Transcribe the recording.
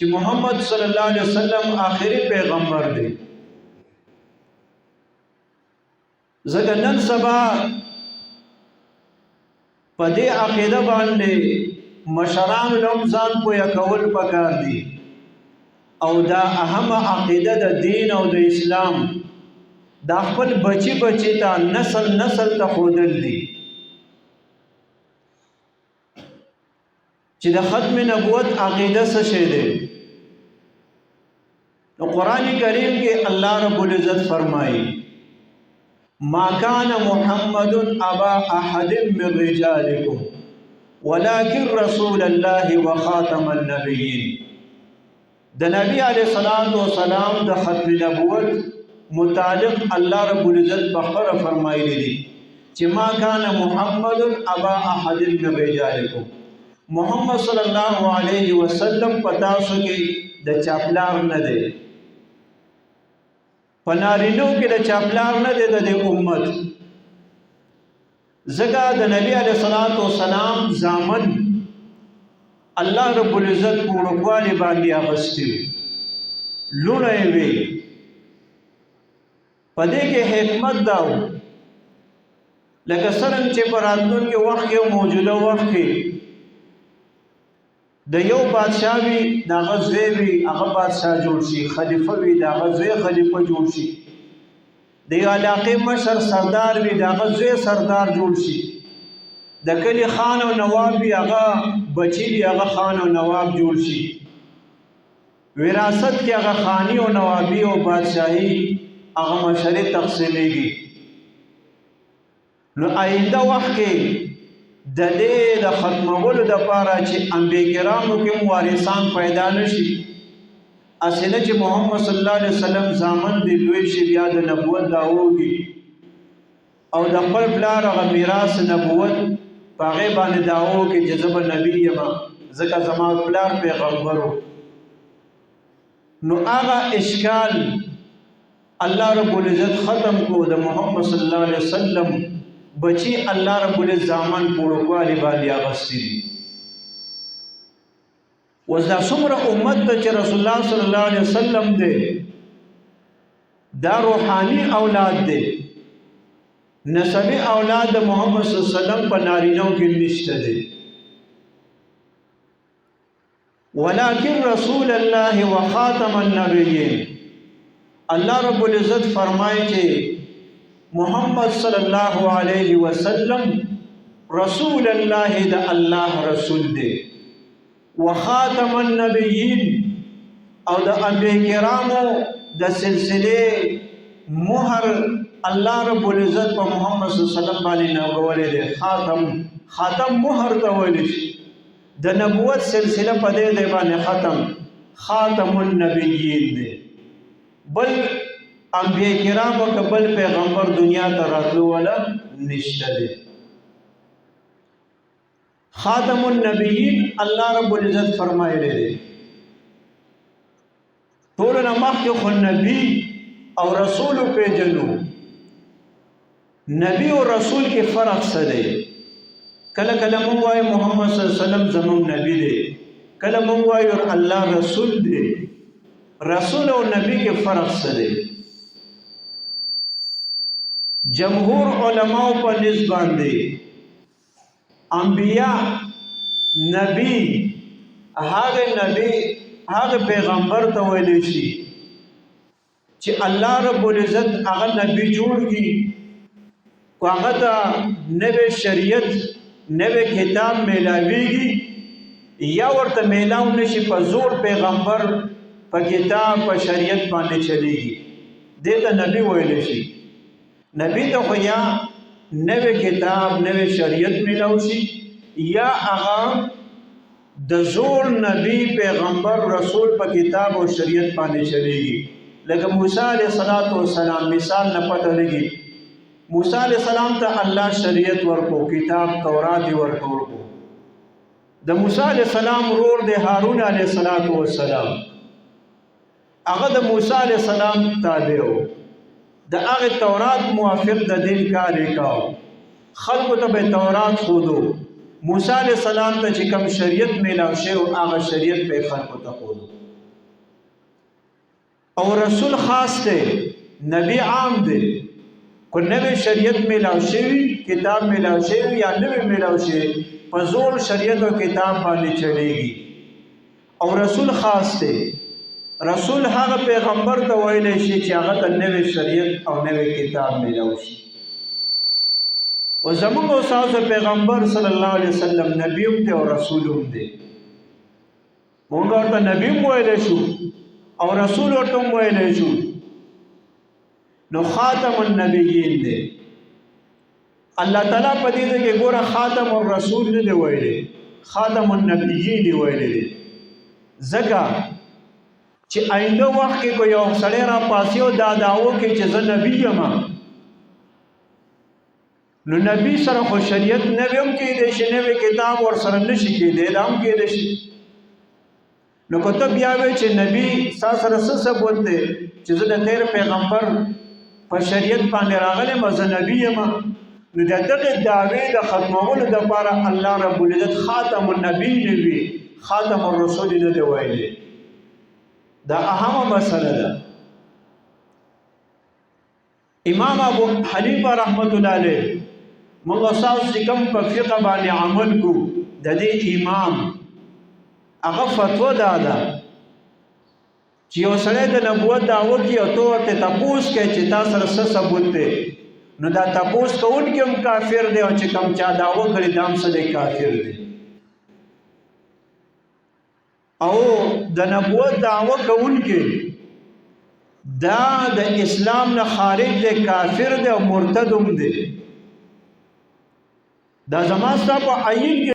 چې محمد صلی الله علیه وسلم آخري پیغمبر دی. ځکه نن سبا په دې عقیده باندې مشران لوم ځان پوهه کول پکار دي او دا اهم عقیده د دین او د اسلام دا خپل بچی ته نسل ته ښودل دي چې د ختم نبوت عقیده څه شی دی. نو قرآن کریم کې الله رب العزت فرمایي ما كان محمد ابا احد من رجالكم ولكن رسول الله وخاتم النبيين. د نبی علیہ الصلوۃ والسلام د ختم نبوت متعلق الله رب العزت بخبر فرمایلی دي چې ما كان محمد ابا احد من رجالكم، محمد صلی الله علیه وسلم پتا سو کې د چاپلار نه دی، پنارینو کې د چاپلار نه دی د امت. زګا د نبی علیہ الصلوۃ والسلام زامن الله رب العزت پوړکوالی باندې اغستی لونه وی. پدې کې حکمت داو لکه څنګه چې په راتلونکي وخت کې موجوده وخت کې د یو بادشاہ وی داغه زوی وی هغه بادشاہ جوړ شي، خلیفہ وی داغه زوی خلیفہ جوړ شي، د علاقې مشر سردار وی داغه زوی سردار جوړ شي، د کلی خان او نواب وی هغه بچی وی هغه خان او نواب جوړ شي. وراثت کې هغه خانی او نوابی او بادشاہي هغه مشري تقسیمیږي. نو آینده وخت کې د دې د ختمولو لپاره چې انبیاء کرامو کې وارثان پیدا نشي، اسنه چې محمد صلی الله علیه وسلم زامن دی لوی شي بیا د نبوت داوږي او د خپل پلار هغه میراث نبوت هغه باندې داو کې جذب نبی یما ځکه زما پلار پیغمبرو. نو هغه اشکال الله رب العزت ختم کو د محمد صلی الله علیه وسلم بچی الله رب العزت زمان پوړکوالی باندې اغستی دي. وزدا څومره امت ته چې رسول الله صلی الله علیه وسلم دی دا روحانی اولاد دی، نسبی اولاد د محمد صلی الله علیه وسلم په نارینو کې نشته دی. ولکن رسول الله وخاتم النبیین. الله رب العزت فرمایي چې محمد صلی الله علیه وسلم رسول الله د الله رسول دی، وخاتم النبیین او د انبیاء کرامو د سلسله مهر الله رب العزت په محمد صلی الله علیه وسلم باندې نوولې دی. خاتم مهر ته ویل شي د نبوت سلسله په دې باندې ختم خاتم النبیین دی. بل انبیاء کرامو قبل پیغمبر دنیا ته راتلو ولا نشته دی. خاتم النبیین الله رب العزت فرمایلی دی ټول مخکې خو نبی او رسول پیژنو. نبی او رسول کې فرق څه دی؟ کله کله مونږ وایو محمد صلی الله علیه وسلم زموږ نبی دی، کله مونږ وایو الله رسول دی. رسول او نبی کې فرق څه دی؟ جمهور علماء په نسبت باندې انبیاء نبی هغه پیغمبر ته ویل شي چې الله رب العزت هغه نبی جوړ کی کو هغه ته نوې شریعت نوې کتاب میلاویږي یا ورته میلاو نشي په زور پیغمبر په کتاب په شریعت باندې چلیږي دته نبی ویل شي. نبی ته خو یا نوې کتاب نوې شریعت میلاو شي یا هغه د زور نبی پیغمبر رسول په کتاب او شریعت باندې چلیږي. لکه موسی علیہ السلام مثال نه پته لګي، موسی علیہ السلام ته الله شریعت ورکو، کتاب تورات ورکو. د موسی علیہ السلام ورور د هارون علیہ السلام هغه د موسی علیہ السلام تابع و، د هغه تورات موافق د دین کار وکاو، خلکو ته به تورات خودو. موسی علیہ السلام ته چې کوم شریعت میلاو شوی هغه شریعت په خلکو ته خودو. او رسول خاص دی، نبی عام دی. کو نوی شریعت میلاو شوی، کتاب میلاو شوی یا نوی میلاو شوی، په زور شریعت او کتاب باندې چلیږي. او رسول خاص دی. رسول هغه پیغمبر ته ویلی شي چې هغه ته نوی شریعت او نوی کتاب میلاو شي. او زموږ استاد پیغمبر صلی الله علیه وسلم نبی هم دی او رسول هم دی. مونږ ورته نبی هم ویلی شو او رسول ورته هم ویلی شو. نو خاتم النبیین دی. الله تعالی په دې کې ګوره خاتم الرسول نه دی ویلی، خاتم النبیین دی ویلی دی. ځکه چې آینده وخت کې کو یو سړی را پاسي او دا دعوه کوي چې زه نبی یم، نو نبی سره خو شریعت نوی هم کېدی شي، نوی کتاب ورسره نشي کېدی، دا هم کېدی شي. نو که ته بیا وایې چې نبی ستا سره څه ثبوت دی چې زه د تیر پیغمبر په شریعت باندې راغلی یم، زه نبی یم، نو د دغې دعوې د ختمولو دپاره الله رب العزت خاتم النبی نه وي، خاتم الرسول نه دی ویلی. دا اهمه مسله ده. امام ابو حنیفه رحمت الله علیه موږ تاسو چې کوم په فقه باندې عمل کو، د دې امام هغه فتوا دا ده چې یو سړی د نبوت دعوه کوي او ته ورته تپوس کوې چې تا سره څه ثبوت دی، نو دا تپوس کوونکی هم کافر دی او چې کوم چا دعوه کړې دا هم څه دی، کافر دی. او د نبوت دعوه کوونکی دا د اسلام نه خارج دی، کافر دی او مرتد هم دی. دا زما ستا په عین کې